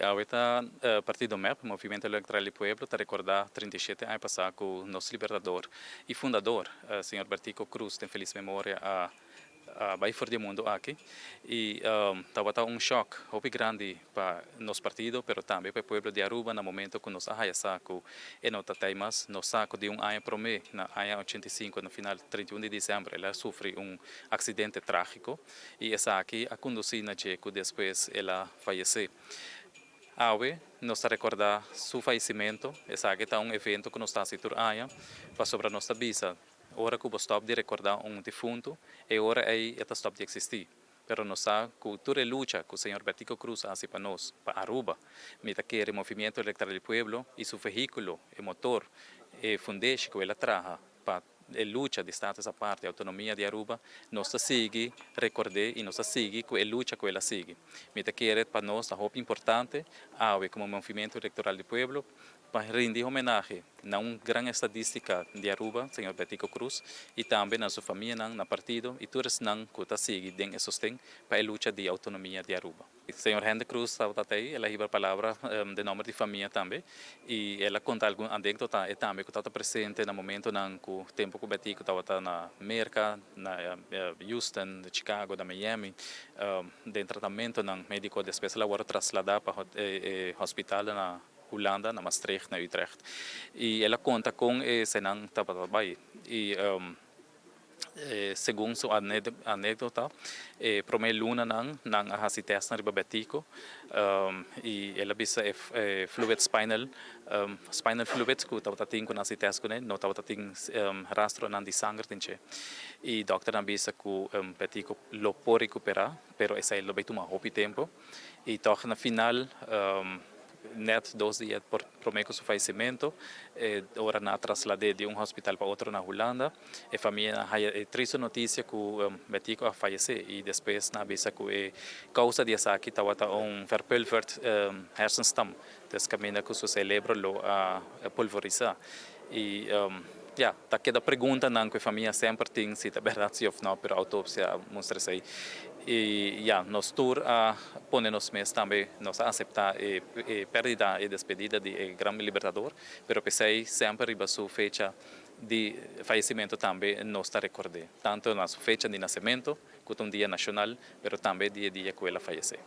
Ahorita, Partido MEP, Movimento Electoral do Pueblo, está recordar 37 anos passados com o nosso libertador e fundador, senhor Bertico Cruz, tem feliz memória a vai fora do mundo aqui e estava choque muito grande para nosso partido, mas também para o povo de Aruba no momento que nós arraiasaco e nós temos no saco de ano para mim na ano 85 no final 31 de dezembro ela sofre acidente trágico e essa aqui a conduzir na jeco depois ela faleceu. Awe, nos recordar seu falecimento, essa aqui está evento que nós está situando para sobre a nossa visa. Ora que o stop de recordar defunto e ora aí está stop de existir. Pero nós sabemos que toda a luta que o senhor Bertico Cruz faz para nós, para Aruba, mita que o movimento electoral do pueblo e seu veículo, e motor, e fundeixe que ele traga para a luta de status à parte, a autonomia de Aruba, nós segue recordar e nós segue com a luta que ela segue. Mita que para nós é muito importante, como movimento electoral do pueblo, para rendir homenagem a grande estadística de Aruba, senhor Bertico Cruz, e também na sua família, no partido, e todos que está seguindo e sustém para a luta de autonomia de Aruba. O senhor Henry Cruz está aí, ela riba a palavra de nome de família também, e ela conta alguma anedota e também que está presente no momento que o tempo que o Bertico estava na América, na Houston, de Chicago, da Miami, de tratamento no médico, depois ela foi trasladada para o hospital na Holanda, na Maastricht, na Utrecht. E ela conta com esse não estava bem. E segundo sua anedota, promete luna nang ahasi test na ribabetico e ela bisa fluid spinal fluid que estava tendo com nasi test com ele, não estava tendo rastro nan de sangue tinche. E doctor nan bisa que betico lo pode recuperar, pero essa ele vai tomar muito tempo. E toch na final net 2 dias por prometo seu falecimento, ora na trasladé de hospital para outro na Holanda, e família triste notícia que o Bertico faleceu e depois na avisa que a causa de essa aqui estava verpulverd hersenstam, das caminha que o cérebro lo a pulverizar e ja, tá que da pergunta não que a família sempre tem se é verdade ou não, pero a autópsia mostra aí. E ja, nós tur a ponernos mes também nos aceitar pérdida e despedida de grande libertador, pero pensei sempre riba sua fecha de falecimento também nos está recordando, tanto na sua fecha de nascimento, que é dia nacional, pero também dia que ela faleceu.